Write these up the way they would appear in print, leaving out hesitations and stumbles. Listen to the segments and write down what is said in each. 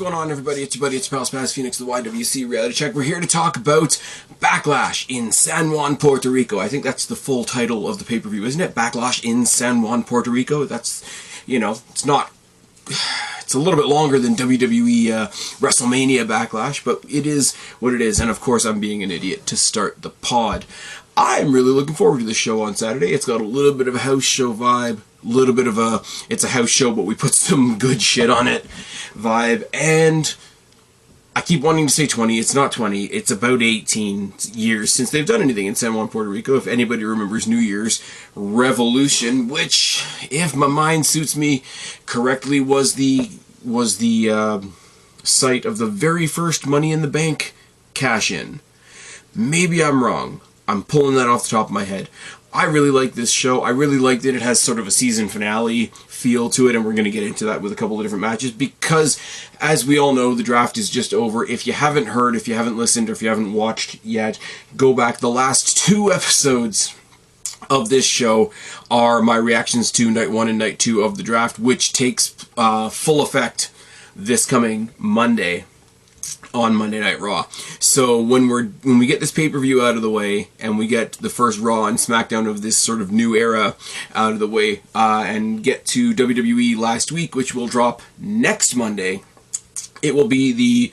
going on, everybody? It's your buddy, it's your pal Spaz, Phoenix, the YWC Reality Check. We're here to talk about Backlash in San Juan, Puerto Rico. I think that's the full title of the pay-per-view, isn't it? Backlash in San Juan, Puerto Rico. That's, you know, it's not... It's a little bit longer than WWE WrestleMania Backlash, but it is what it is. And of course, I'm being an idiot to start the pod. I'm really looking forward to this show on Saturday. It's got a little bit of a house show vibe, a little bit of a, it's a house show, but we put some good shit on it vibe. And I keep wanting to say 20. It's not 20. It's about 18 years since they've done anything in San Juan, Puerto Rico. If anybody remembers New Year's Revolution, which, if my mind suits me correctly, was the site of the very first Money in the Bank cash-in. Maybe I'm wrong. I'm pulling that off the top of my head. I really like this show. I really like that it has sort of a season finale feel to it, and we're going to get into that with a couple of different matches because, as we all know, the draft is just over. If you haven't heard, if you haven't listened, or if you haven't watched yet, go back. The last 2 episodes of this show are my reactions to Night 1 and Night 2 of the draft, which takes full effect this coming Monday on Monday Night Raw. So when we get this pay-per-view out of the way and we get the first Raw and SmackDown of this sort of new era out of the way and get to WWE last week, which will drop next Monday, it will be the,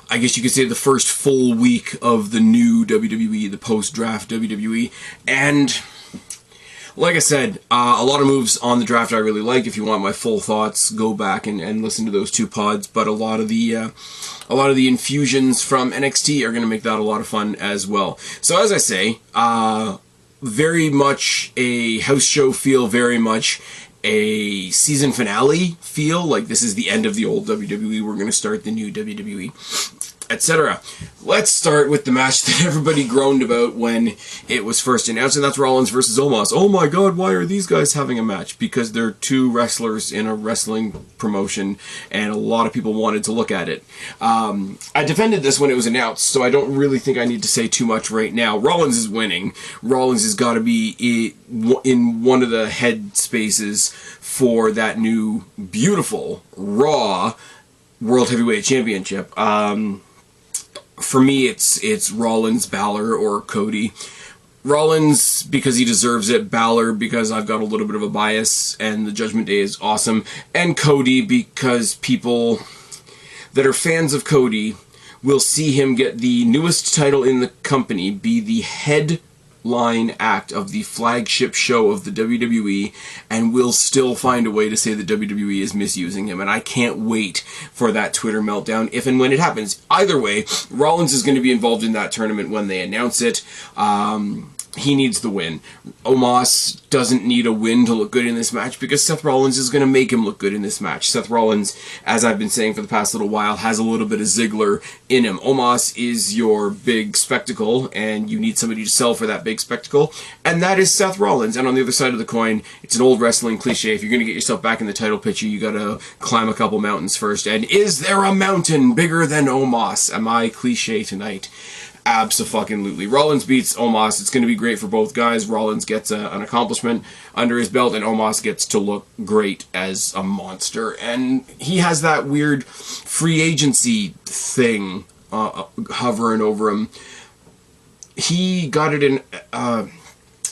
I guess you could say, the first full week of the new WWE, the post-draft WWE. And like I said, a lot of moves on the draft I really like. If you want my full thoughts, go back and listen to those 2 pods. But a lot of the infusions from NXT are going to make that a lot of fun as well. So as I say, very much a house show feel, very much a season finale feel. Like this is the end of the old WWE. We're going to start the new WWE, etc. Let's start with the match that everybody groaned about when it was first announced, and that's Rollins versus Omos. Oh my god, why are these guys having a match? Because they're 2 wrestlers in a wrestling promotion, and a lot of people wanted to look at it. I defended this when it was announced, so I don't really think I need to say too much right now. Rollins is winning. Rollins has got to be in one of the head spaces for that new, beautiful, Raw World Heavyweight Championship. For me, it's Rollins, Balor, or Cody. Rollins, because he deserves it. Balor, because I've got a little bit of a bias, and the Judgment Day is awesome. And Cody, because people that are fans of Cody will see him get the newest title in the company, be the headline act of the flagship show of the WWE, and will still find a way to say that WWE is misusing him. And I can't wait for that Twitter meltdown if and when it happens. Either way, Rollins is going to be involved in that tournament when they announce it. He needs the win. Omos doesn't need a win to look good in this match because Seth Rollins is going to make him look good in this match. Seth Rollins, as I've been saying for the past little while, has a little bit of Ziggler in him. Omos is your big spectacle, and you need somebody to sell for that big spectacle, and that is Seth Rollins. And on the other side of the coin, it's an old wrestling cliche. If you're going to get yourself back in the title picture, you got to climb a couple mountains first. And is there a mountain bigger than Omos? Am I cliche tonight? Abso-fucking-lutely. Rollins beats Omos. It's going to be great for both guys. Rollins gets an accomplishment under his belt, and Omos gets to look great as a monster. And he has that weird free agency thing hovering over him. He got it in...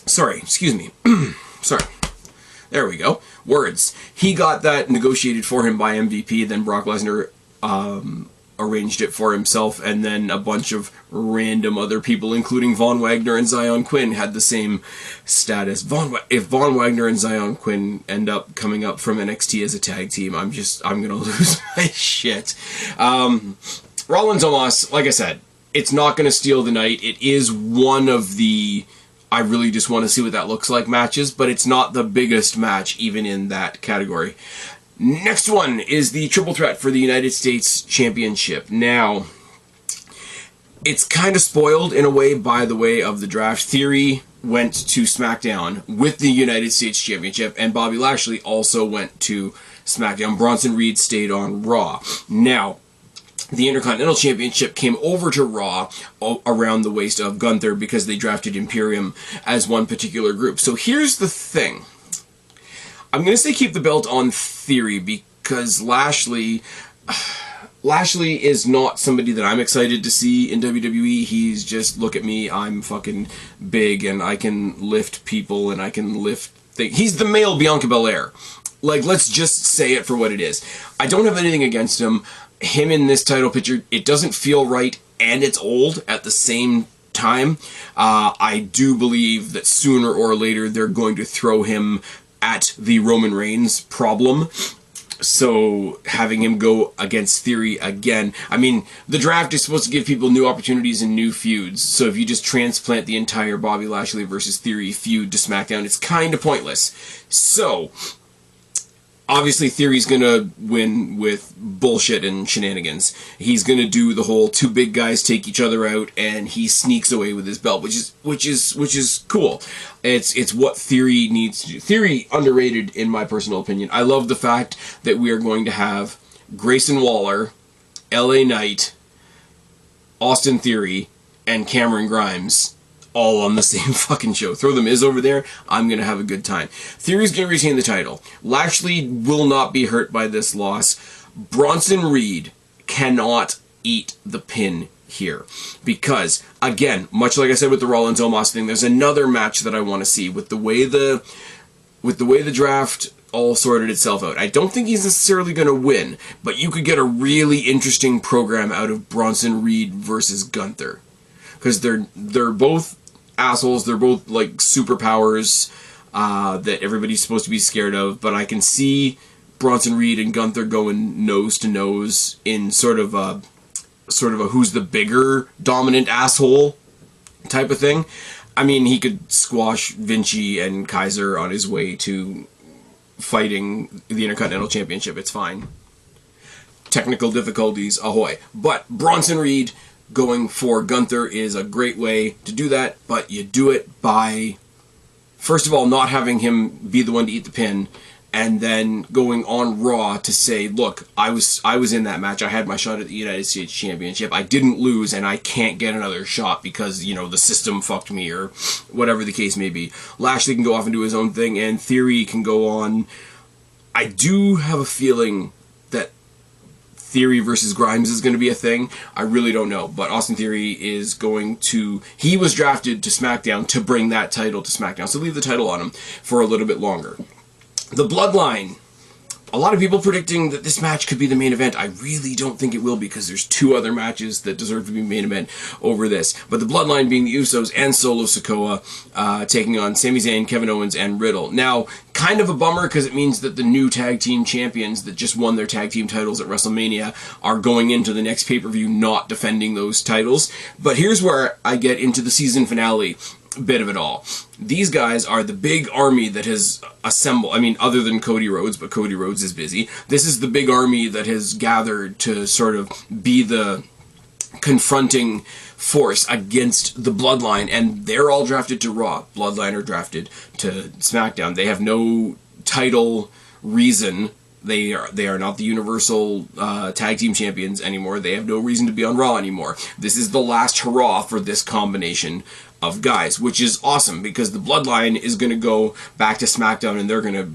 sorry, excuse me. Sorry. There we go. Words. He got that negotiated for him by MVP, then Brock Lesnar arranged it for himself, and then a bunch of random other people, including Von Wagner and Zion Quinn, had the same status. If Von Wagner and Zion Quinn end up coming up from NXT as a tag team, I'm gonna lose my shit. Rollins Omos, like I said, it's not gonna steal the night. It is one of the I really just want to see what that looks like matches, but it's not the biggest match even in that category. Next one is the triple threat for the United States Championship. Now, it's kind of spoiled in a way by the way of the draft. Theory went to SmackDown with the United States Championship, and Bobby Lashley also went to SmackDown. Bronson Reed stayed on Raw. Now, the Intercontinental Championship came over to Raw around the waist of Gunther because they drafted Imperium as one particular group. So here's the thing. I'm going to say keep the belt on Theory because Lashley, Lashley is not somebody that I'm excited to see in WWE. He's just, look at me, I'm fucking big and I can lift people and I can lift things. He's the male Bianca Belair. Like, let's just say it for what it is. I don't have anything against him. Him in this title picture, it doesn't feel right and it's old at the same time. I do believe that sooner or later they're going to throw him at the Roman Reigns problem. So having him go against Theory again, I mean, the draft is supposed to give people new opportunities and new feuds. So if you just transplant the entire Bobby Lashley versus Theory feud to SmackDown, it's kind of pointless. So obviously Theory's gonna win with bullshit and shenanigans. He's gonna do the whole two big guys take each other out and he sneaks away with his belt, which is cool. It's what Theory needs to do. Theory underrated in my personal opinion. I love the fact that we are going to have Grayson Waller, LA Knight, Austin Theory, and Cameron Grimes all on the same fucking show. Throw the Miz over there, I'm going to have a good time. Theory's going to retain the title. Lashley will not be hurt by this loss. Bronson Reed cannot eat the pin here. Because, again, much like I said with the Rollins Omos thing, there's another match that I want to see with the way the draft all sorted itself out. I don't think he's necessarily going to win, but you could get a really interesting program out of Bronson Reed versus Gunther. Because they're both assholes, they're both like superpowers that everybody's supposed to be scared of, but I can see Bronson Reed and Gunther going nose to nose in sort of a who's the bigger dominant asshole type of thing. I mean, he could squash Vinci and Kaiser on his way to fighting the Intercontinental Championship. It's fine. Technical difficulties, ahoy. But Bronson Reed going for Gunther is a great way to do that, but you do it by, first of all, not having him be the one to eat the pin, and then going on Raw to say, look, I was in that match, I had my shot at the United States Championship, I didn't lose, and I can't get another shot because, you know, the system fucked me, or whatever the case may be. Lashley can go off and do his own thing, and Theory can go on. I do have a feeling that Theory versus Grimes is going to be a thing. I really don't know, but Austin Theory is going to... He was drafted to SmackDown to bring that title to SmackDown, so leave the title on him for a little bit longer. The Bloodline. A lot of people predicting that this match could be the main event. I really don't think it will, because there's two other matches that deserve to be main event over this. But the Bloodline being the Usos and Solo Sikoa taking on Sami Zayn, Kevin Owens, and Riddle. Now, kind of a bummer, because it means that the new tag team champions that just won their tag team titles at WrestleMania are going into the next pay-per-view not defending those titles. But here's where I get into the season finale bit of it all. These guys are the big army that has assembled, I mean, other than Cody Rhodes, but Cody Rhodes is busy. This is the big army that has gathered to sort of be the confronting force against the Bloodline, and they're all drafted to Raw. Bloodline are drafted to SmackDown. They have no title reason. They are not the Universal Tag Team Champions anymore. They have no reason to be on Raw anymore. This is the last hurrah for this combination of guys, which is awesome, because the Bloodline is going to go back to SmackDown and they're going to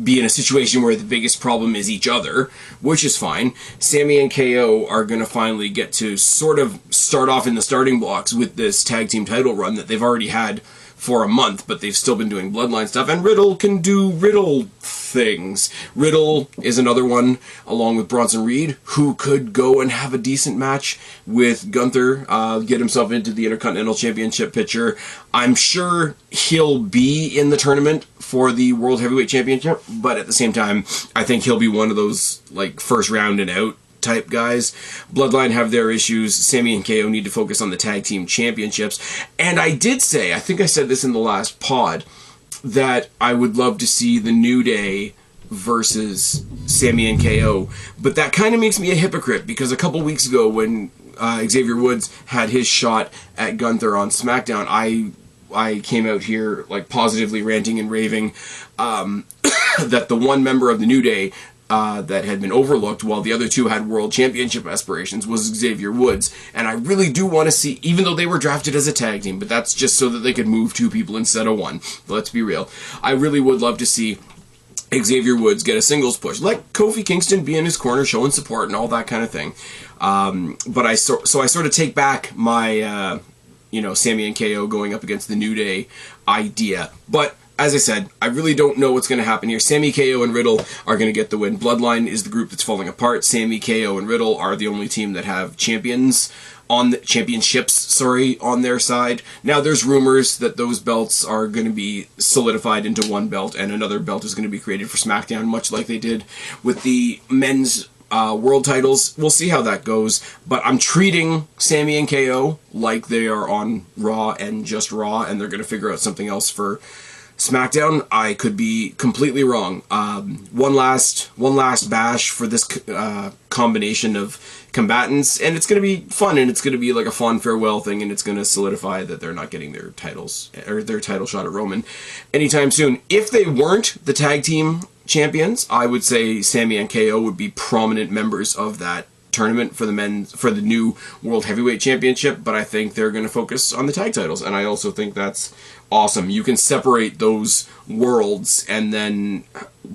be in a situation where the biggest problem is each other, which is fine. Sami and KO are going to finally get to sort of start off in the starting blocks with this tag team title run that they've already had for a month, but they've still been doing Bloodline stuff, and Riddle can do Riddle things. Riddle is another one, along with Bronson Reed, who could go and have a decent match with Gunther, get himself into the Intercontinental Championship picture. I'm sure he'll be in the tournament for the World Heavyweight Championship, but at the same time, I think he'll be one of those, like, first round and out type guys. Bloodline have their issues. Sami and KO need to focus on the tag team championships. And I did say, I think I said this in the last pod, that I would love to see the New Day versus Sami and KO. But that kind of makes me a hypocrite, because a couple weeks ago when Xavier Woods had his shot at Gunther on SmackDown, I came out here like positively ranting and raving that the one member of the New Day that had been overlooked while the other two had world championship aspirations was Xavier Woods. And I really do want to see, even though they were drafted as a tag team, but that's just so that they could move two people instead of one. Let's be real. I really would love to see Xavier Woods get a singles push. Let Kofi Kingston be in his corner, showing support and all that kind of thing. But I sort of take back my, Sami and KO going up against the New Day idea. But as I said, I really don't know what's going to happen here. Sami, KO, and Riddle are going to get the win. Bloodline is the group that's falling apart. Sami, KO, and Riddle are the only team that have championships on their side. Now there's rumors that those belts are going to be solidified into one belt, and another belt is going to be created for SmackDown, much like they did with the men's world titles. We'll see how that goes, but I'm treating Sami and KO like they are on Raw and just Raw, and they're going to figure out something else for SmackDown. I could be completely wrong. One last bash for this combination of combatants, and it's going to be fun, and it's going to be like a fond farewell thing, and it's going to solidify that they're not getting their titles or their title shot at Roman anytime soon. If they weren't the tag team champions, I would say Sami and KO would be prominent members of that tournament for the new World Heavyweight Championship, but I think they're going to focus on the tag titles, and I also think that's awesome. You can separate those worlds and then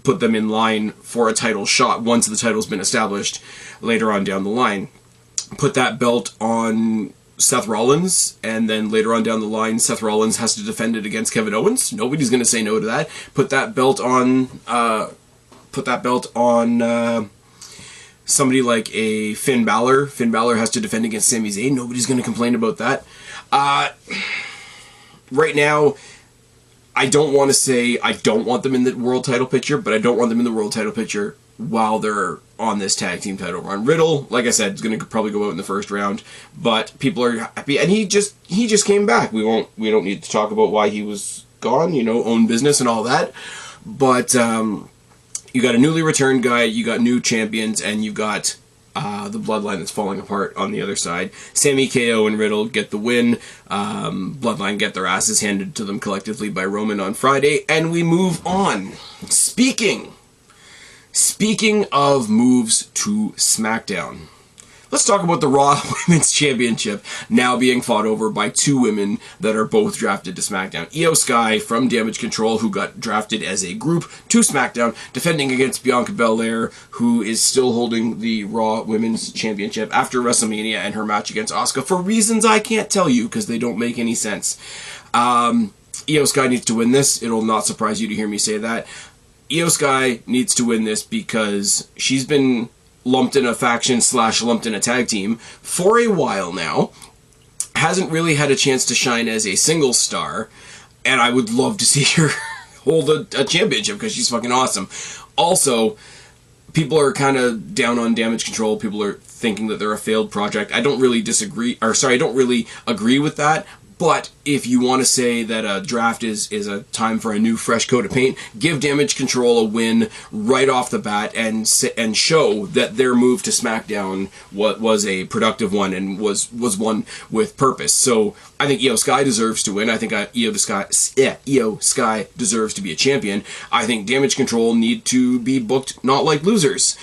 put them in line for a title shot once the title's been established later on down the line. Put that belt on Seth Rollins, and then later on down the line, Seth Rollins has to defend it against Kevin Owens. Nobody's going to say no to that. Put that belt on somebody like a Finn Balor. Finn Balor has to defend against Sami Zayn. Nobody's going to complain about that. Right now, I don't want to say I don't want them in the world title picture, but I don't want them in the world title picture while they're on this tag team title run. Riddle, like I said, is going to probably go out in the first round, but people are happy, and he just came back. We don't need to talk about why he was gone, own business and all that, but you got a newly returned guy, you got new champions, and you got the bloodline that's falling apart on the other side. Sami, KO, and Riddle get the win. Bloodline get their asses handed to them collectively by Roman on Friday, and we move on. Speaking of moves to SmackDown, let's talk about the Raw Women's Championship now being fought over by two women that are both drafted to SmackDown. Io Sky from Damage Control, who got drafted as a group to SmackDown, defending against Bianca Belair, who is still holding the Raw Women's Championship after WrestleMania and her match against Asuka for reasons I can't tell you because they don't make any sense. Io Sky needs to win this. It'll not surprise you to hear me say that. Io Sky needs to win this because she's been lumped in a faction / lumped in a tag team for a while now, hasn't really had a chance to shine as a single star, and I would love to see her hold a championship because she's fucking awesome. Also, people are kind of down on Damage Control. People are thinking that they're a failed project. I don't really agree with that. But if you want to say that a draft is a time for a new fresh coat of paint, give Damage Control a win right off the bat and show that their move to SmackDown was a productive one and was one with purpose. So I think Io Sky deserves to win. I think Io Sky deserves to be a champion. I think Damage Control need to be booked not like losers.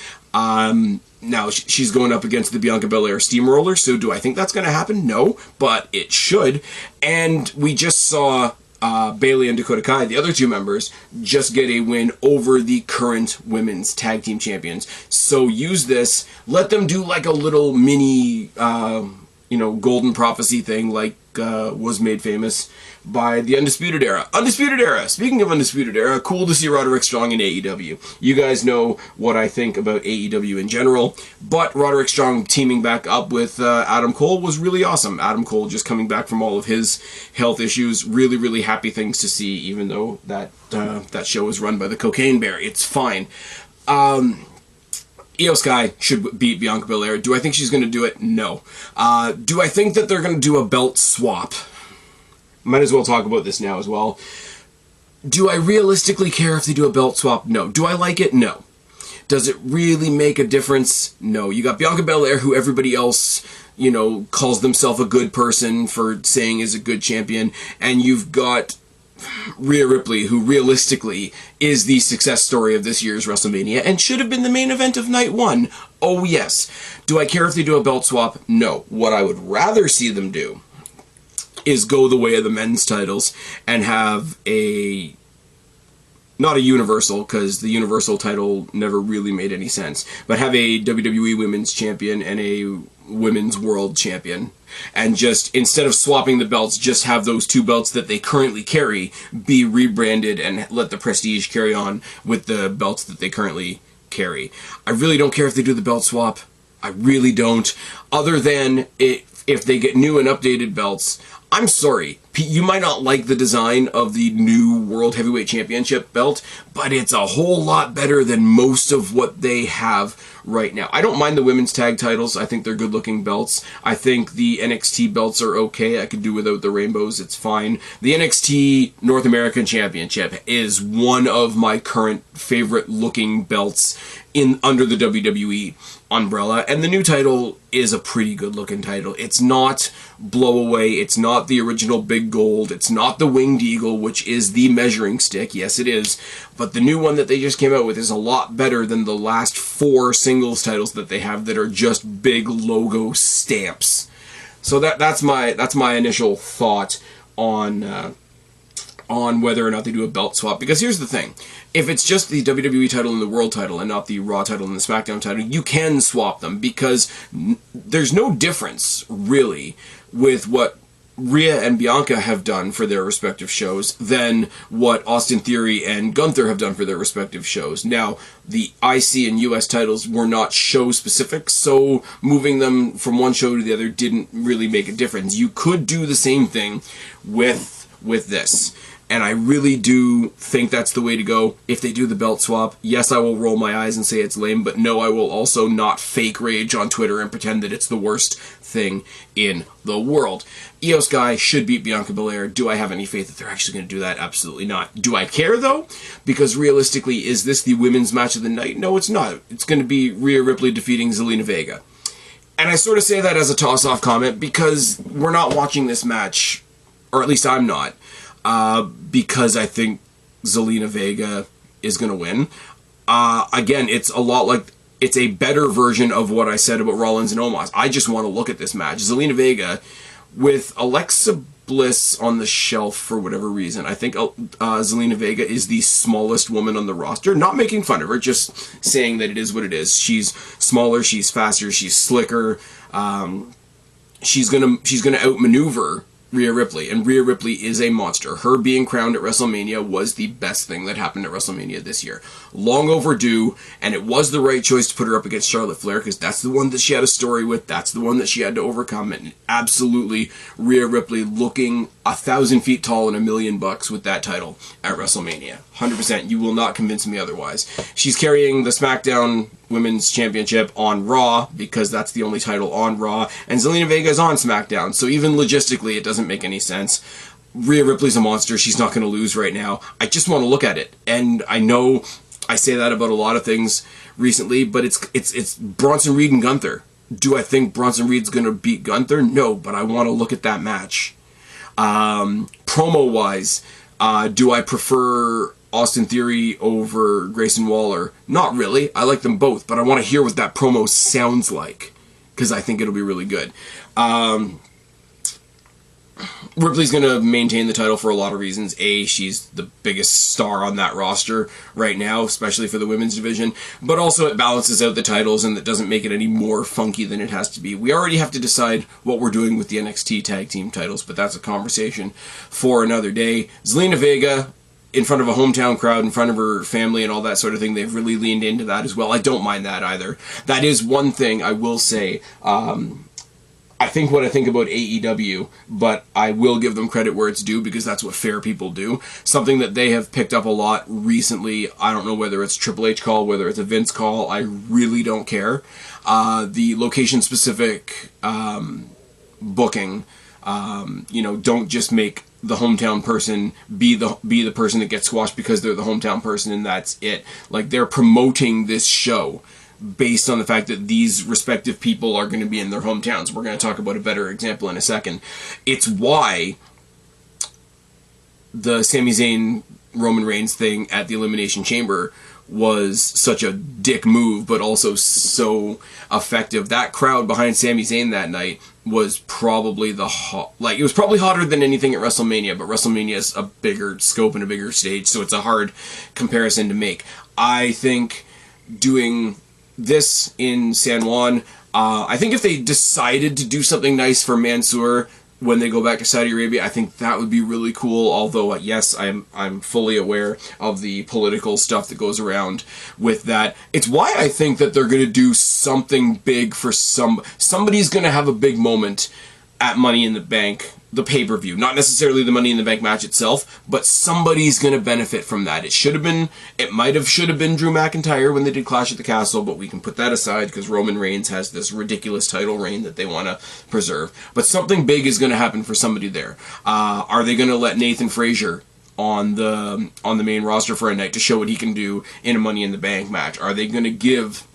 Now, she's going up against the Bianca Belair Steamroller, so do I think that's going to happen? No, but it should. And we just saw Bayley and Dakota Kai, the other two members, just get a win over the current women's tag team champions. So use this. Let them do like a little mini, Golden Prophecy thing like was made famous by the Undisputed Era. Undisputed Era! Speaking of Undisputed Era, cool to see Roderick Strong in AEW. You guys know what I think about AEW in general, but Roderick Strong teaming back up with Adam Cole was really awesome. Adam Cole just coming back from all of his health issues. Really, really happy things to see, even though that show is run by the Cocaine Bear. It's fine. Io Sky should beat Bianca Belair. Do I think she's going to do it? No. Do I think that they're going to do a belt swap? Might as well talk about this now as well. Do I realistically care if they do a belt swap? No. Do I like it? No. Does it really make a difference? No. You got Bianca Belair, who everybody else, calls themselves a good person for saying is a good champion, and you've got Rhea Ripley, who realistically is the success story of this year's WrestleMania and should have been the main event of night one. Oh yes. Do I care if they do a belt swap? No. What I would rather see them do is go the way of the men's titles and have a not a Universal, because the Universal title never really made any sense, but have a WWE Women's Champion and a Women's World Champion. And just, instead of swapping the belts, just have those two belts that they currently carry be rebranded and let the Prestige carry on with the belts that they currently carry. I really don't care if they do the belt swap. I really don't. Other than if they get new and updated belts, I'm sorry, you might not like the design of the new World Heavyweight Championship belt, but it's a whole lot better than most of what they have right now. I don't mind the women's tag titles. I think they're good-looking belts. I think the NXT belts are okay. I could do without the rainbows. It's fine. The NXT North American Championship is one of my current favorite-looking belts under the WWE umbrella, and the new title is a pretty good-looking title. It's not Blow Away. It's not the original Big Gold. It's not the Winged Eagle, which is the measuring stick. Yes, it is. But the new one that they just came out with is a lot better than the last 4 singles titles that they have that are just big logo stamps. So that's my initial thought on whether or not they do a belt swap. Because here's the thing. If it's just the WWE title and the World title and not the Raw title and the SmackDown title, you can swap them because there's no difference, really, with what Rhea and Bianca have done for their respective shows than what Austin Theory and Gunther have done for their respective shows. Now, the IC and US titles were not show-specific, so moving them from one show to the other didn't really make a difference. You could do the same thing with this. And I really do think that's the way to go. If they do the belt swap, yes, I will roll my eyes and say it's lame, but no, I will also not fake rage on Twitter and pretend that it's the worst thing in the world. Io Sky should beat Bianca Belair. Do I have any faith that they're actually going to do that? Absolutely not. Do I care, though? Because realistically, is this the women's match of the night? No, it's not. It's going to be Rhea Ripley defeating Zelina Vega. And I sort of say that as a toss-off comment because we're not watching this match, or at least I'm not. Because I think Zelina Vega is going to win. Again, it's a lot like, it's a better version of what I said about Rollins and Omos. I just want to look at this match. Zelina Vega, with Alexa Bliss on the shelf for whatever reason. I think Zelina Vega is the smallest woman on the roster. Not making fun of her, just saying that it is what it is. She's smaller, she's faster, she's slicker. She's gonna outmaneuver Rhea Ripley, and Rhea Ripley is a monster. Her being crowned at WrestleMania was the best thing that happened at WrestleMania this year. Long overdue, and it was the right choice to put her up against Charlotte Flair, because that's the one that she had a story with, that's the one that she had to overcome, and absolutely Rhea Ripley looking 1,000 feet tall and $1 million with that title at WrestleMania. 100%, you will not convince me otherwise. She's carrying the SmackDown Women's Championship on Raw, because that's the only title on Raw, and Zelina Vega is on SmackDown, so even logistically it doesn't make any sense. Rhea Ripley's a monster, she's not going to lose right now. I just want to look at it, and I know I say that about a lot of things recently, but it's Bronson Reed and Gunther. Do I think Bronson Reed's going to beat Gunther? No, but I want to look at that match. Promo-wise, do I prefer Austin Theory over Grayson Waller? Not really. I like them both, but I want to hear what that promo sounds like, because I think it'll be really good. Ripley's going to maintain the title for a lot of reasons. A, she's the biggest star on that roster right now, especially for the women's division, but also it balances out the titles and that doesn't make it any more funky than it has to be. We already have to decide what we're doing with the NXT tag team titles, but that's a conversation for another day. Zelina Vega, in front of a hometown crowd, in front of her family and all that sort of thing, they've really leaned into that as well. I don't mind that either. That is one thing I will say. I think what I think about AEW, but I will give them credit where it's due because that's what fair people do. Something that they have picked up a lot recently, I don't know whether it's Triple H call, whether it's a Vince call, I really don't care. The location-specific booking, don't just make the hometown person be the person that gets squashed because they're the hometown person and that's it. Like, they're promoting this show based on the fact that these respective people are going to be in their hometowns. We're going to talk about a better example in a second. It's why the Sami Zayn Roman Reigns thing at the Elimination Chamber was such a dick move, but also so effective. That crowd behind Sami Zayn that night was probably it was probably hotter than anything at WrestleMania, but WrestleMania is a bigger scope and a bigger stage, so it's a hard comparison to make. I think doing this in San Juan, I think if they decided to do something nice for Mansoor when they go back to Saudi Arabia, I think that would be really cool. Although, yes, I'm fully aware of the political stuff that goes around with that. It's why I think that they're going to do something big for somebody's going to have a big moment at Money in the Bank, the pay-per-view. Not necessarily the Money in the Bank match itself, but somebody's going to benefit from that. It should have been Drew McIntyre when they did Clash at the Castle, but we can put that aside because Roman Reigns has this ridiculous title reign that they want to preserve. But something big is going to happen for somebody there. Are they going to let Nathan Frazier on the main roster for a night to show what he can do in a Money in the Bank match? Are they going to give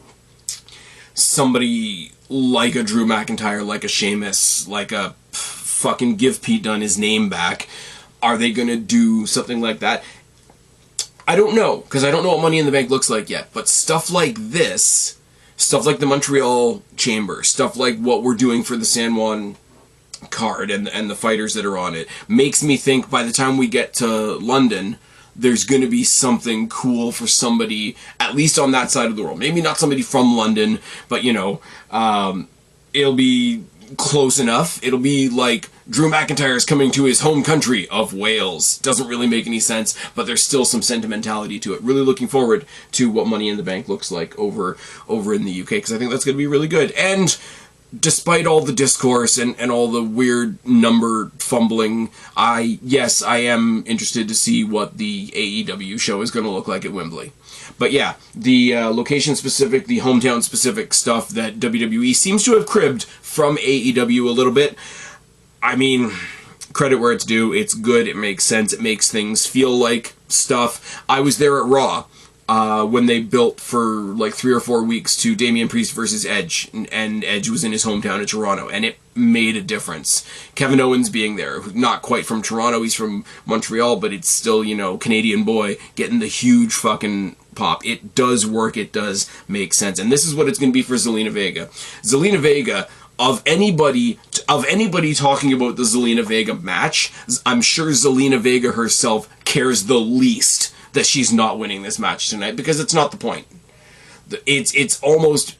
somebody like a Drew McIntyre, like a Sheamus, like a fucking give Pete Dunne his name back? Are they going to do something like that? I don't know, because I don't know what Money in the Bank looks like yet. But stuff like this, stuff like the Montreal Chamber, stuff like what we're doing for the San Juan card and the fighters that are on it, makes me think by the time we get to London, there's going to be something cool for somebody, at least on that side of the world. Maybe not somebody from London, but, it'll be close enough. It'll be like Drew McIntyre is coming to his home country of Wales. Doesn't really make any sense, but there's still some sentimentality to it. Really looking forward to what Money in the Bank looks like over in the UK, because I think that's going to be really good. And despite all the discourse and all the weird number fumbling, I am interested to see what the AEW show is going to look like at Wembley. But yeah, the location-specific, the hometown-specific stuff that WWE seems to have cribbed from AEW a little bit. I mean, credit where it's due. It's good. It makes sense. It makes things feel like stuff. I was there at Raw when they built for like 3 or 4 weeks to Damian Priest versus Edge, and Edge was in his hometown of Toronto, and it made a difference. Kevin Owens being there, not quite from Toronto, he's from Montreal, but it's still, Canadian boy, getting the huge fucking pop. It does work, it does make sense, and this is what it's going to be for Zelina Vega. Zelina Vega, of anybody talking about the Zelina Vega match, I'm sure Zelina Vega herself cares the least that she's not winning this match tonight, because it's not the point. It's almost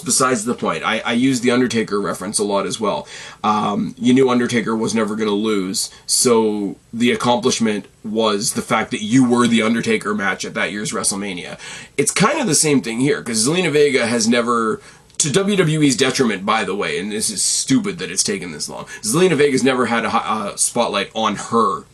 besides the point. I use the Undertaker reference a lot as well. You knew Undertaker was never going to lose, so the accomplishment was the fact that you were the Undertaker match at that year's WrestleMania. It's kind of the same thing here, because Zelina Vega has never, to WWE's detriment, by the way, and this is stupid that it's taken this long, Zelina Vega's never had a spotlight on her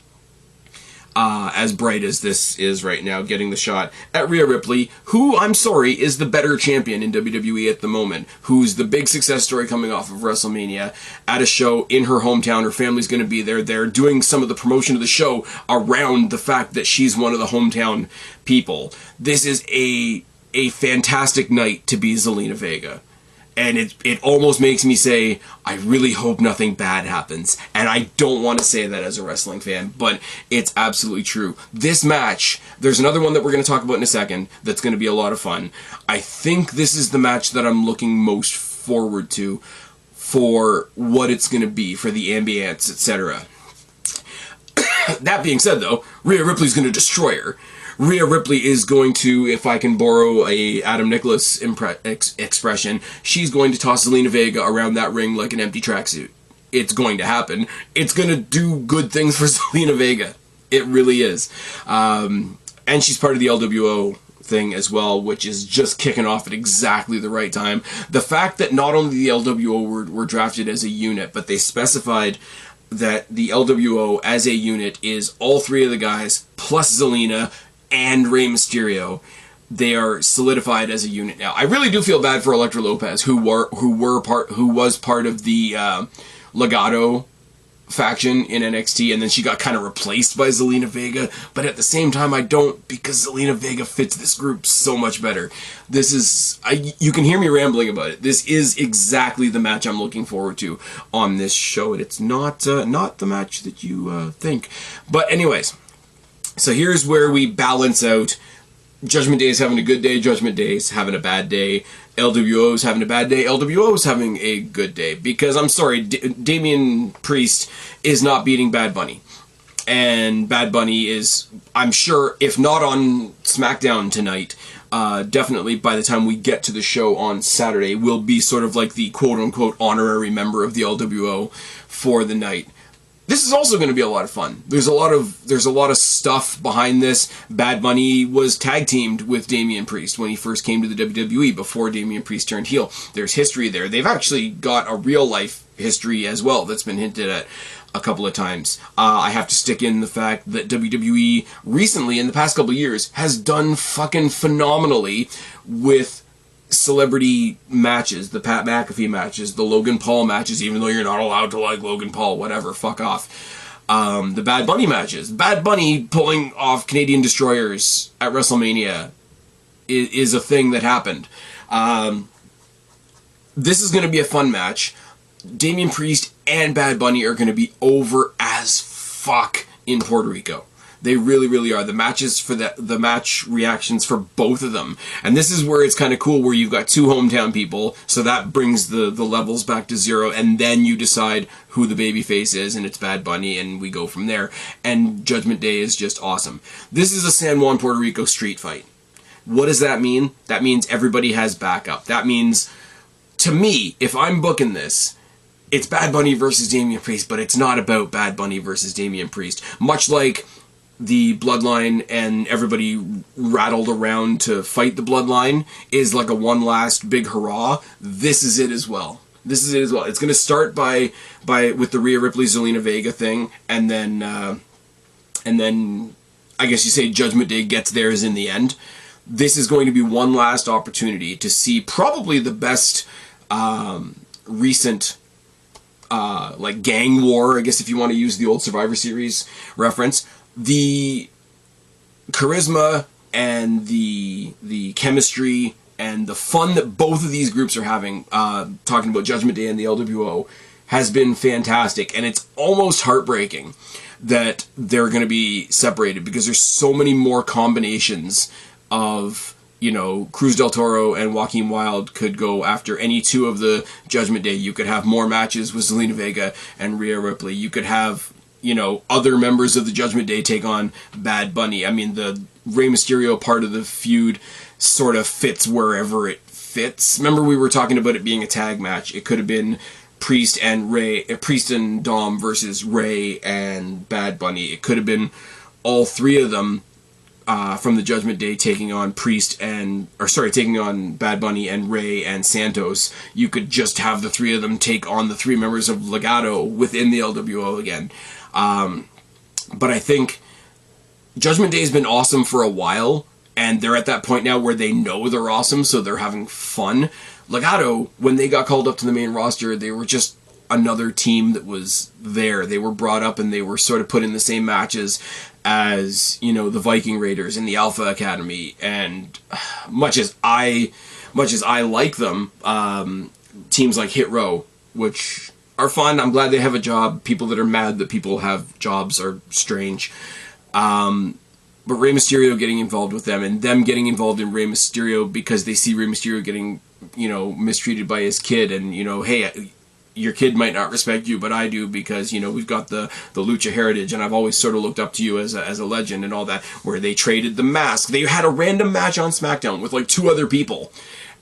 as bright as this is right now, getting the shot at Rhea Ripley, who, I'm sorry, is the better champion in WWE at the moment, who's the big success story coming off of WrestleMania, at a show in her hometown. Her family's going to be there. They're doing some of the promotion of the show around the fact that she's one of the hometown people. This is a fantastic night to be Zelina Vega. And it almost makes me say, I really hope nothing bad happens. And I don't want to say that as a wrestling fan, but it's absolutely true. This match, there's another one that we're going to talk about in a second that's going to be a lot of fun. I think this is the match that I'm looking most forward to for what it's going to be, for the ambience, etc. That being said, though, Rhea Ripley's going to destroy her. Rhea Ripley is going to, if I can borrow a Adam Nicholas expression, she's going to toss Zelina Vega around that ring like an empty tracksuit. It's going to happen. It's going to do good things for Zelina Vega. It really is. And she's part of the LWO thing as well, which is just kicking off at exactly the right time. The fact that not only the LWO were drafted as a unit, but they specified that the LWO as a unit is all three of the guys, plus Zelina, and Rey Mysterio. They are solidified as a unit now. I really do feel bad for Elektra Lopez, who was part of the Legado faction in NXT, and then she got kind of replaced by Zelina Vega. But at the same time, I don't, because Zelina Vega fits this group so much better. This is, you can hear me rambling about it. This is exactly the match I'm looking forward to on this show, and it's not the match that you think. But anyways. So here's where we balance out Judgment Day is having a good day, Judgment Day is having a bad day, LWO is having a bad day, LWO is having a good day. Because, I'm sorry, Damian Priest is not beating Bad Bunny. And Bad Bunny is, I'm sure, if not on SmackDown tonight, definitely by the time we get to the show on Saturday, will be sort of like the quote-unquote honorary member of the LWO for the night. This is also going to be a lot of fun. There's a lot of stuff behind this. Bad Bunny was tag teamed with Damian Priest when he first came to the WWE before Damian Priest turned heel. There's history there. They've actually got a real life history as well that's been hinted at a couple of times. I have to stick in the fact that WWE recently, in the past couple of years, has done fucking phenomenally with celebrity matches, the Pat McAfee matches, the Logan Paul matches, even though you're not allowed to like Logan Paul, whatever, fuck off. The Bad Bunny matches. Bad Bunny pulling off Canadian Destroyers at WrestleMania is a thing that happened. This is going to be a fun match. Damian Priest and Bad Bunny are going to be over as fuck in Puerto Rico. They really, really are. The matches for the match reactions for both of them. And this is where it's kind of cool, where you've got two hometown people, so that brings the levels back to zero, and then you decide who the babyface is, and it's Bad Bunny, and we go from there. And Judgment Day is just awesome. This is a San Juan, Puerto Rico street fight. What does that mean? That means everybody has backup. That means, to me, if I'm booking this, it's Bad Bunny versus Damian Priest, but it's not about Bad Bunny versus Damian Priest. Much like the Bloodline and everybody rattled around to fight the Bloodline is like a one last big hurrah. This is it as well. This is it as well. It's going to start with the Rhea Ripley Zelina Vega thing, and then I guess you say Judgment Day gets theirs in the end. This is going to be one last opportunity to see probably the best recent like gang war, I guess, if you want to use the old Survivor Series reference. The charisma and the chemistry and the fun that both of these groups are having, talking about Judgment Day and the LWO, has been fantastic. And it's almost heartbreaking that they're going to be separated, because there's so many more combinations of, you know, Cruz del Toro and Joaquin Wilde could go after any two of the Judgment Day. You could have more matches with Zelina Vega and Rhea Ripley. You could have, you know, other members of the Judgment Day take on Bad Bunny. I mean, the Rey Mysterio part of the feud sort of fits wherever it fits. Remember, we were talking about it being a tag match. It could have been Priest and Dom versus Rey and Bad Bunny. It could have been all three of them from the Judgment Day taking on taking on Bad Bunny and Rey and Santos. You could just have the three of them take on the three members of Legado within the LWO again. But I think Judgment Day has been awesome for a while, and they're at that point now where they know they're awesome, so they're having fun. Legado, when they got called up to the main roster, they were just another team that was there. They were brought up and they were sort of put in the same matches as, you know, the Viking Raiders and the Alpha Academy. And much as I like them, teams like Hit Row, which are fun, I'm glad they have a job. People that are mad that people have jobs are strange. But Rey Mysterio getting involved with them, and them getting involved in Rey Mysterio because they see Rey Mysterio getting, you know, mistreated by his kid, and, you know, hey, your kid might not respect you, but I do, because, you know, we've got the lucha heritage, and I've always sort of looked up to you as a legend and all that, where they traded the mask. They had a random match on SmackDown with like two other people,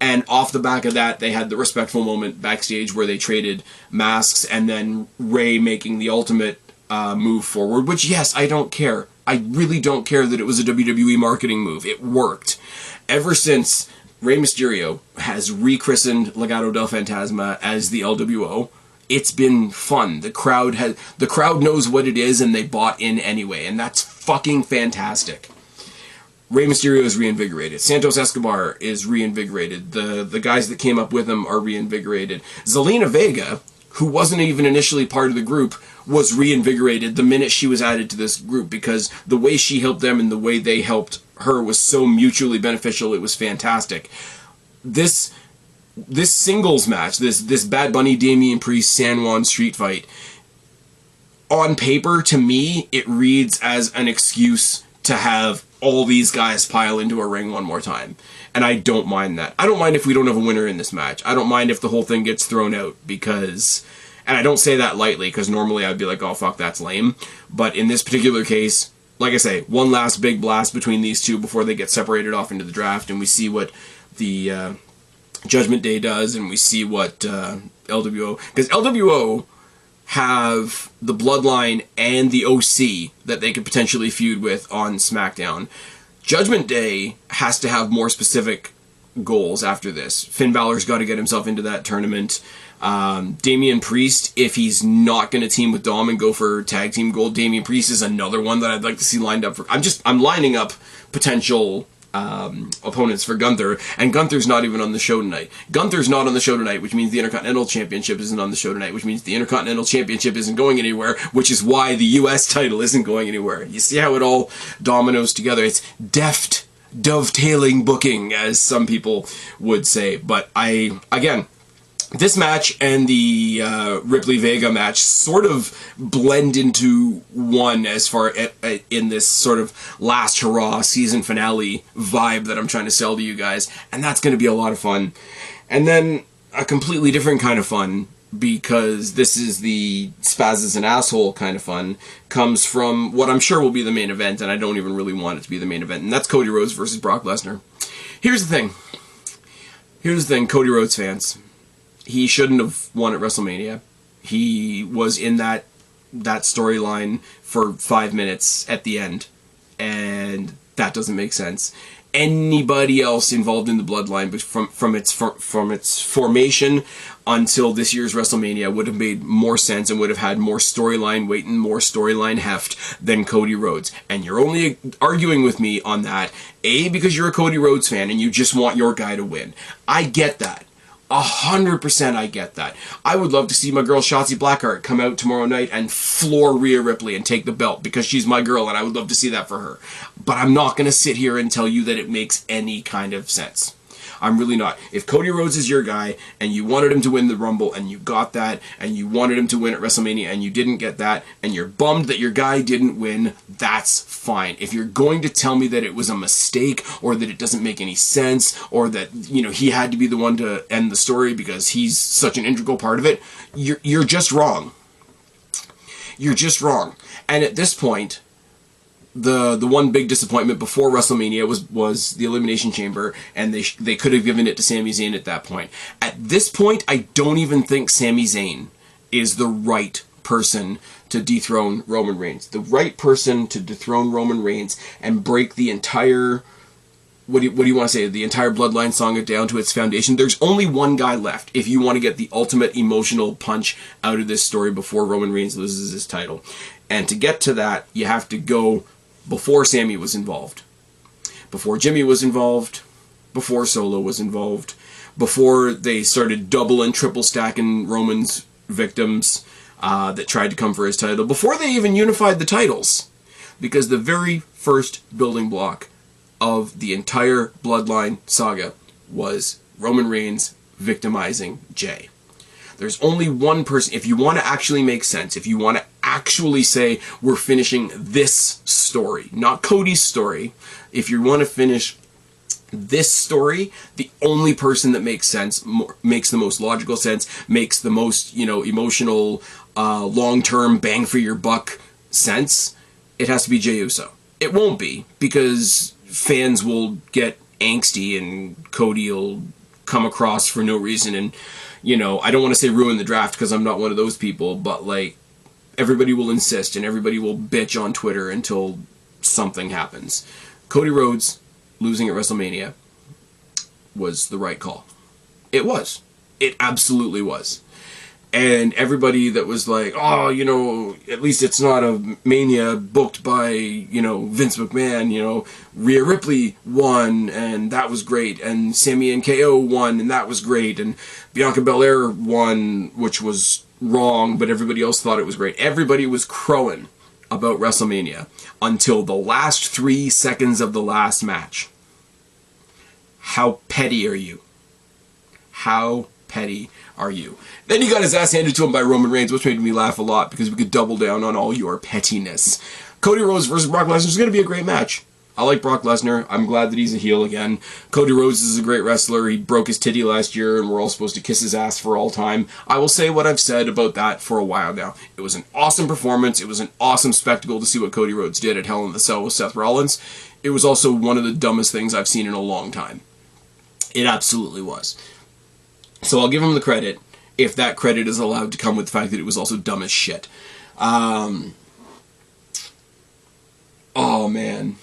and off the back of that, they had the respectful moment backstage where they traded masks, and then Rey making the ultimate move forward, which, yes, I don't care. I really don't care that it was a WWE marketing move. It worked. Ever since Rey Mysterio has rechristened Legado del Fantasma as the LWO, it's been fun. The crowd knows what it is, and they bought in anyway, and that's fucking fantastic. Rey Mysterio is reinvigorated. Santos Escobar is reinvigorated. The guys that came up with him are reinvigorated. Zelina Vega, who wasn't even initially part of the group, was reinvigorated the minute she was added to this group, because the way she helped them and the way they helped her was so mutually beneficial. It was fantastic. This singles match, this Bad Bunny Damian Priest San Juan street fight, on paper, to me, it reads as an excuse to have all these guys pile into a ring one more time. And I don't mind that. I don't mind if we don't have a winner in this match. I don't mind if the whole thing gets thrown out because... And I don't say that lightly because normally I'd be like, oh, fuck, that's lame. But in this particular case, like I say, one last big blast between these two before they get separated off into the draft. And we see what the Judgment Day does. And we see what LWO... Because LWO have the Bloodline and the OC that they could potentially feud with on SmackDown. Judgment Day has to have more specific goals after this. Finn Balor's got to get himself into that tournament. Damian Priest, if he's not going to team with Dom and go for tag team gold, Damian Priest is another one that I'd like to see lined up for. I'm lining up potential opponents for Gunther, and Gunther's not even on the show tonight. Gunther's not on the show tonight, which means the Intercontinental Championship isn't on the show tonight, which means the Intercontinental Championship isn't going anywhere, which is why the US title isn't going anywhere. You see how it all dominoes together? It's deft dovetailing booking, as some people would say. But this match and the Ripley-Vega match sort of blend into one as far in this sort of last hurrah season finale vibe that I'm trying to sell to you guys, and that's going to be a lot of fun. And then a completely different kind of fun, because this is the Spaz is an asshole kind of fun, comes from what I'm sure will be the main event, and I don't even really want it to be the main event, and that's Cody Rhodes versus Brock Lesnar. Here's the thing, Cody Rhodes fans. He shouldn't have won at WrestleMania. He was in that storyline for 5 minutes at the end, and that doesn't make sense. Anybody else involved in the Bloodline, but from its formation until this year's WrestleMania, would have made more sense and would have had more storyline weight and more storyline heft than Cody Rhodes. And you're only arguing with me on that, A, because you're a Cody Rhodes fan and you just want your guy to win. I get that. 100% I get that. I would love to see my girl Shotzi Blackheart come out tomorrow night and floor Rhea Ripley and take the belt, because she's my girl and I would love to see that for her. But I'm not going to sit here and tell you that it makes any kind of sense. I'm really not. If Cody Rhodes is your guy and you wanted him to win the Rumble and you got that, and you wanted him to win at WrestleMania and you didn't get that, and you're bummed that your guy didn't win, that's fine. If you're going to tell me that it was a mistake, or that it doesn't make any sense, or that, you know, he had to be the one to end the story because he's such an integral part of it, you're just wrong. You're just wrong. And at this point, the one big disappointment before WrestleMania was the Elimination Chamber, and they could have given it to Sami Zayn at that point. At this point, I don't even think Sami Zayn is the right person to dethrone Roman Reigns. The right person to dethrone Roman Reigns and break the entire... What do you want to say? The entire Bloodline saga down to its foundation. There's only one guy left if you want to get the ultimate emotional punch out of this story before Roman Reigns loses his title. And to get to that, you have to go before Sammy was involved, before Jimmy was involved, before Solo was involved, before they started double and triple stacking Roman's victims that tried to come for his title, before they even unified the titles. Because the very first building block of the entire Bloodline saga was Roman Reigns victimizing Jey. There's only one person, if you want to actually make sense, if you want to actually say we're finishing this story, not Cody's story, if you want to finish this story, the only person that makes sense, makes the most logical sense, makes the most, emotional, long-term bang for your buck sense, it has to be Jey Uso. It won't be, because fans will get angsty and Cody will come across for no reason and, I don't want to say ruin the draft because I'm not one of those people, but everybody will insist and everybody will bitch on Twitter until something happens. Cody Rhodes losing at WrestleMania was the right call. It was. It absolutely was. And everybody that was like, oh, at least it's not a Mania booked by, Vince McMahon, Rhea Ripley won, and that was great, and Sami and KO won, and that was great, and Bianca Belair won, which was wrong, but everybody else thought it was great. Everybody was crowing about WrestleMania until the last 3 seconds of the last match. How petty are you? How petty are you? Then he got his ass handed to him by Roman Reigns, which made me laugh a lot because we could double down on all your pettiness. Cody Rhodes versus Brock Lesnar is going to be a great match. I like Brock Lesnar. I'm glad that he's a heel again. Cody Rhodes is a great wrestler. He broke his titty last year, and we're all supposed to kiss his ass for all time. I will say what I've said about that for a while now. It was an awesome performance. It was an awesome spectacle to see what Cody Rhodes did at Hell in the Cell with Seth Rollins. It was also one of the dumbest things I've seen in a long time. It absolutely was. So I'll give him the credit, if that credit is allowed to come with the fact that it was also dumb as shit. Oh, man.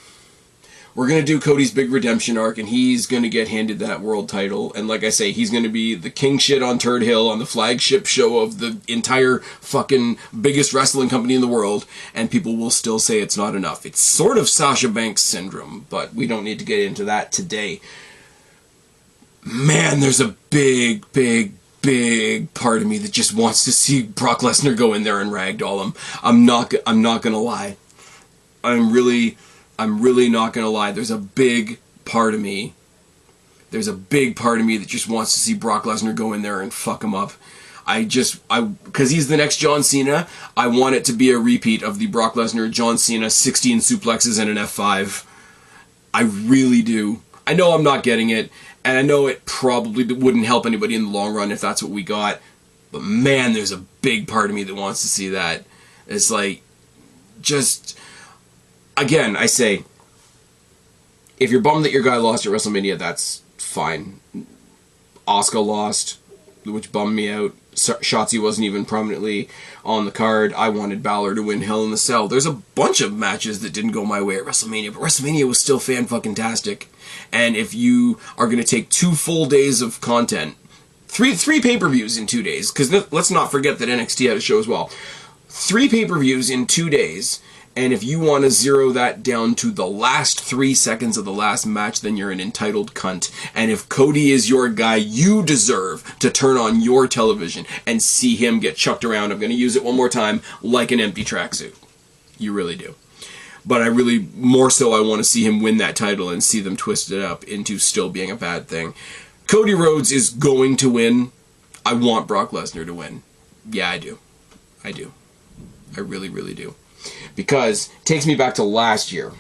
We're going to do Cody's big redemption arc, and he's going to get handed that world title. And like I say, he's going to be the king shit on Turd Hill on the flagship show of the entire fucking biggest wrestling company in the world, and people will still say it's not enough. It's sort of Sasha Banks syndrome, but we don't need to get into that today. Man, there's a big part of me that just wants to see Brock Lesnar go in there and ragdoll him. I'm not going to lie. I'm really not going to lie. There's a big part of me that just wants to see Brock Lesnar go in there and fuck him up. Because he's the next John Cena, I want it to be a repeat of the Brock Lesnar, John Cena, 16 suplexes and an F5. I really do. I know I'm not getting it, and I know it probably wouldn't help anybody in the long run if that's what we got, but man, there's a big part of me that wants to see that. It's like, just... Again, I say, if you're bummed that your guy lost at WrestleMania, that's fine. Asuka lost, which bummed me out. Shotzi wasn't even prominently on the card. I wanted Balor to win Hell in the Cell. There's a bunch of matches that didn't go my way at WrestleMania, but WrestleMania was still fan-fucking-tastic. And if you are going to take 2 full days of content, three pay-per-views in 2 days, because let's not forget that NXT had a show as well. 3 pay-per-views in 2 days... And if you want to zero that down to the last 3 seconds of the last match, then you're an entitled cunt. And if Cody is your guy, you deserve to turn on your television and see him get chucked around. I'm going to use it one more time, like an empty tracksuit. You really do. But I really, more so, I want to see him win that title and see them twist it up into still being a bad thing. Cody Rhodes is going to win. I want Brock Lesnar to win. Yeah, I do. I really, really do. Because it takes me back to last year.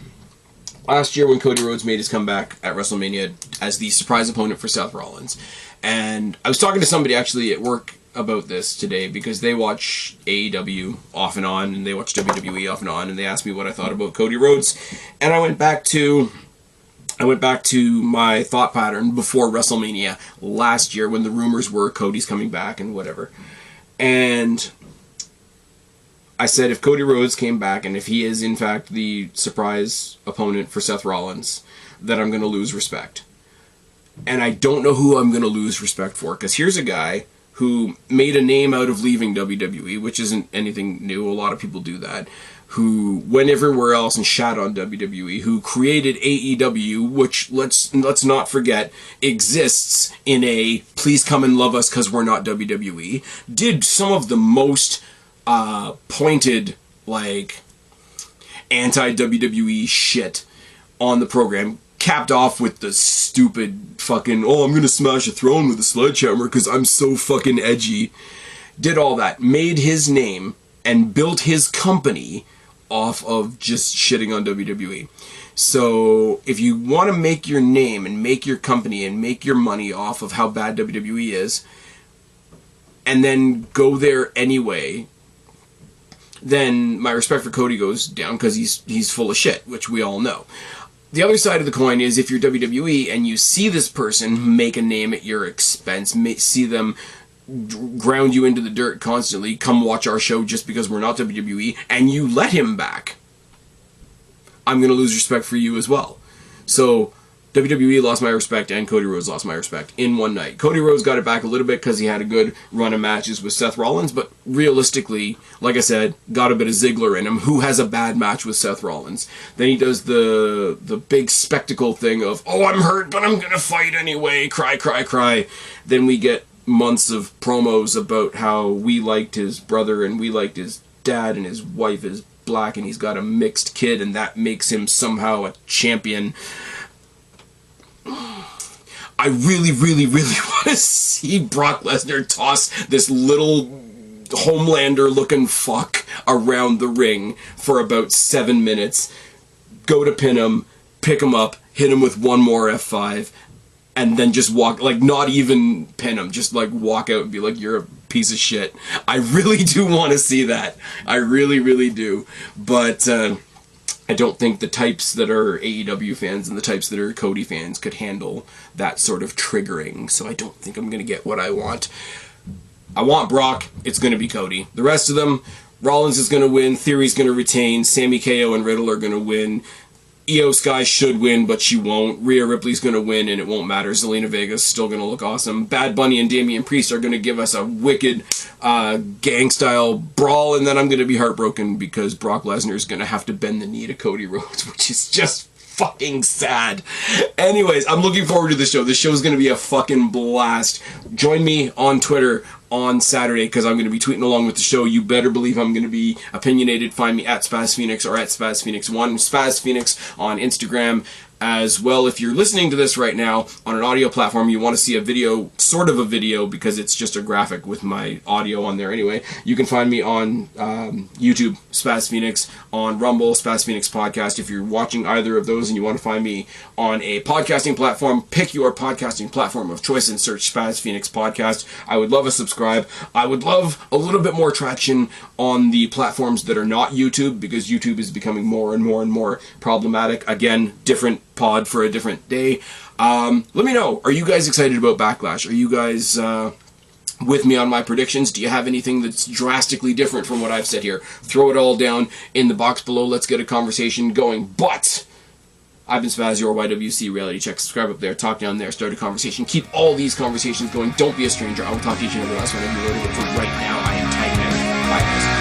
Last year when Cody Rhodes made his comeback at WrestleMania as the surprise opponent for Seth Rollins. And I was talking to somebody actually at work about this today because they watch AEW off and on and they watch WWE off and on, and they asked me what I thought about Cody Rhodes. And I went back to my thought pattern before WrestleMania last year when the rumors were Cody's coming back and whatever. And I said if Cody Rhodes came back, and if he is in fact the surprise opponent for Seth Rollins, that I'm going to lose respect. And I don't know who I'm going to lose respect for, because here's a guy who made a name out of leaving WWE, which isn't anything new, a lot of people do that, who went everywhere else and shat on WWE, who created AEW, which, let's not forget, exists in a please come and love us because we're not WWE, did some of the most pointed, like, anti-WWE shit on the program, capped off with the stupid fucking, oh, I'm gonna smash a throne with a sledgehammer because I'm so fucking edgy. Did all that, made his name, and built his company off of just shitting on WWE. So, if you want to make your name, and make your company, and make your money off of how bad WWE is, and then go there anyway, then my respect for Cody goes down because he's full of shit, which we all know. The other side of the coin is if you're WWE and you see this person make a name at your expense, see them ground you into the dirt constantly, come watch our show just because we're not WWE, and you let him back, I'm going to lose respect for you as well. So WWE lost my respect and Cody Rhodes lost my respect in one night. Cody Rhodes got it back a little bit because he had a good run of matches with Seth Rollins, but realistically, like I said, got a bit of Ziggler in him, who has a bad match with Seth Rollins. Then he does the big spectacle thing of, oh, I'm hurt, but I'm gonna fight anyway, cry, cry, cry. Then we get months of promos about how we liked his brother and we liked his dad and his wife is black and he's got a mixed kid and that makes him somehow a champion. I really, really, really want to see Brock Lesnar toss this little Homelander-looking fuck around the ring for about 7 minutes, go to pin him, pick him up, hit him with one more F5, and then just walk, like, not even pin him, just, like, walk out and be like, you're a piece of shit. I really do want to see that. I really, really do. But, I don't think the types that are AEW fans and the types that are Cody fans could handle that sort of triggering, so I don't think I'm going to get what I want. I want Brock, it's going to be Cody. The rest of them, Rollins is going to win, Theory's going to retain, Sami KO and Riddle are going to win, Io Sky should win, but she won't. Rhea Ripley's going to win, and it won't matter. Zelina Vega's still going to look awesome. Bad Bunny and Damian Priest are going to give us a wicked gang-style brawl, and then I'm going to be heartbroken because Brock Lesnar is going to have to bend the knee to Cody Rhodes, which is just fucking sad. Anyways, I'm looking forward to the show. This show is going to be a fucking blast. Join me on Twitter on Saturday because I'm going to be tweeting along with the show. You better believe I'm going to be opinionated. Find me at Spaz Phoenix or at Spaz Phoenix1, Spaz Phoenix on Instagram. As well, if you're listening to this right now on an audio platform, you want to see a video, sort of a video, because it's just a graphic with my audio on there anyway, you can find me on YouTube, Spaz Phoenix, on Rumble, Spaz Phoenix Podcast. If you're watching either of those and you want to find me on a podcasting platform, pick your podcasting platform of choice and search Spaz Phoenix Podcast. I would love a subscribe. I would love a little bit more traction on the platforms that are not YouTube, because YouTube is becoming more and more and more problematic. Again, different pod for a different day. Let me know, are you guys excited about Backlash? Are you guys with me on my predictions? Do you have anything that's drastically different from what I've said here? Throw it all down in the box below. Let's get a conversation going. But I've been Spaz, your YWC Reality Check. Subscribe up there, talk down there, start a conversation. Keep all these conversations going. Don't be a stranger. I will talk to each and every last one of you later, but for right now, I am tagging out. Bye, guys.